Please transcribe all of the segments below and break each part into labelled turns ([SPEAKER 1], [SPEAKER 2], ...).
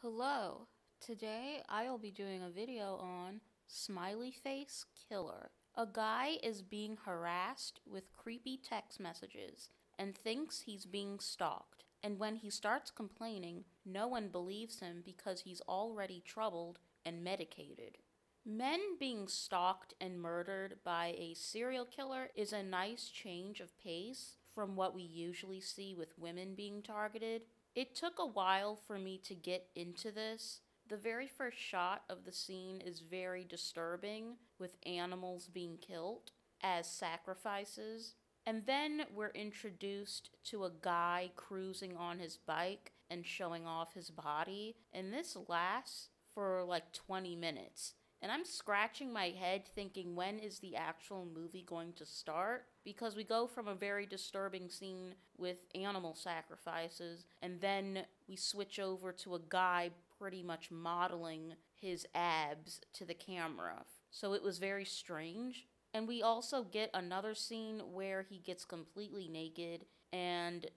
[SPEAKER 1] Hello. Today I'll be doing a video on Smiley Face Killer. A guy is being harassed with creepy text messages and thinks he's being stalked. And when he starts complaining, no one believes him because he's already troubled and medicated. Men being stalked and murdered by a serial killer is a nice change of pace from what we usually see with women being targeted. It took a while for me to get into this. The very first shot of the scene is very disturbing, with animals being killed as sacrifices. And then we're introduced to a guy cruising on his bike and showing off his body. And this lasts for like 20 minutes. And I'm scratching my head thinking, when is the actual movie going to start? Because we go from a very disturbing scene with animal sacrifices, and then we switch over to a guy pretty much modeling his abs to the camera. So it was very strange. And we also get another scene where he gets completely naked and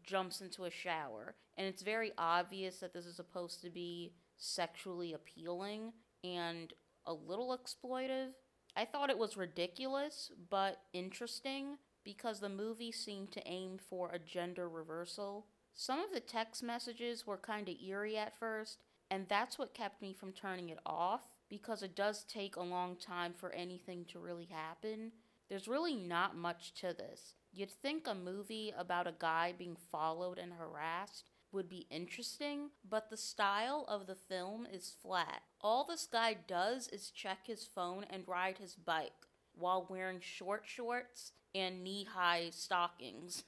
[SPEAKER 1] jumps into a shower. And it's very obvious that this is supposed to be sexually appealing and a little exploitive. I thought it was ridiculous, but interesting because the movie seemed to aim for a gender reversal. Some of the text messages were kind of eerie at first, and that's what kept me from turning it off because it does take a long time for anything to really happen. There's really not much to this. You'd think a movie about a guy being followed and harassed would be interesting, but the style of the film is flat. All this guy does is check his phone and ride his bike while wearing short shorts and knee-high stockings.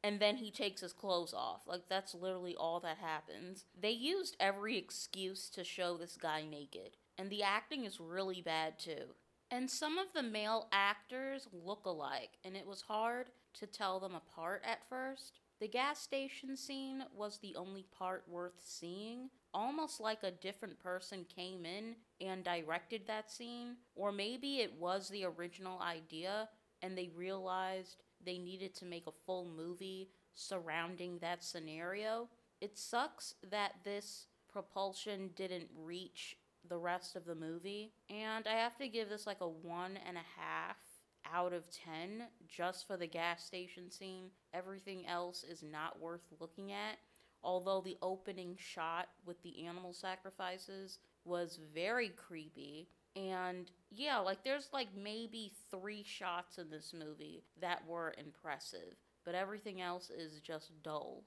[SPEAKER 1] And then he takes his clothes off. Like, that's literally all that happens. They used every excuse to show this guy naked, and the acting is really bad too. And some of the male actors look alike, and it was hard to tell them apart at first. The gas station scene was the only part worth seeing, almost like a different person came in and directed that scene, or maybe it was the original idea and they realized they needed to make a full movie surrounding that scenario. It sucks that this propulsion didn't reach the rest of the movie, and I have to give this like a 1.5 out of 10 just for the gas station scene. Everything else is not worth looking at. Although the opening shot with the animal sacrifices was very creepy. And yeah, like there's like maybe 3 shots in this movie that were impressive, but everything else is just dull.